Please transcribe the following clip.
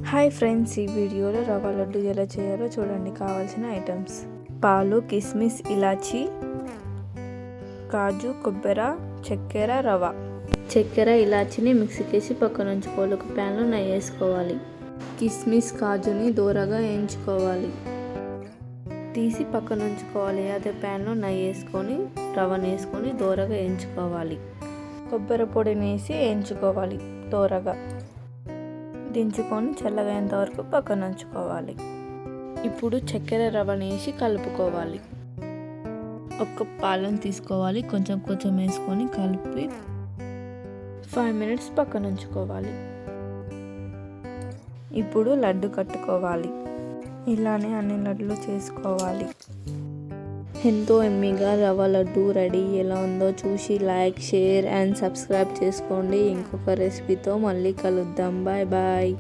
Hi friends, ఈ వీడియోలో రవ్వ లడ్డు ఎలా చేయాలో చూడండి. కావాల్సిన ఐటమ్స్: పాలు, కిస్మిస్, ఇలాచి, కాజు, కొబ్బరి, చక్కెర, రవ్వ. చక్కెర, ఇలాచిని మిక్సీకేసి పక్కన ఉంచుకోవాలి. ఒక ప్యాన్లో నెయ్యి వేసుకోవాలి. కిస్మిస్, కాజుని దూరగా వేయించుకోవాలి. తీసి పక్కన ఉంచుకోవాలి. అదే ప్యాన్లో నెయ్యి వేసుకొని రవ్వను వేసుకొని దూరగా వేయించుకోవాలి. కొబ్బరి పొడిని వేసి వేయించుకోవాలి దూరగా. దించుకొని చల్లగైనంత వరకు పక్కన ఉంచుకోవాలి. ఇప్పుడు చక్కెర రవ్వని వేసి కలుపుకోవాలి. ఒక పాలను తీసుకోవాలి, కొంచెం కొంచెం వేసుకొని కలిపి 5 minutes పక్కన ఉంచుకోవాలి. ఇప్పుడు లడ్డు కట్టుకోవాలి. ఇలానే అన్ని లడ్డులు చేసుకోవాలి. ఎంతో ఎమ్మీగా రవ్వ లడ్డు రెడీ. ఎలా ఉందో చూసి లైక్, షేర్ అండ్ సబ్స్క్రైబ్ చేసుకోండి. ఇంకొక రెసిపీతో మళ్ళీ కలుద్దాం. Bye bye.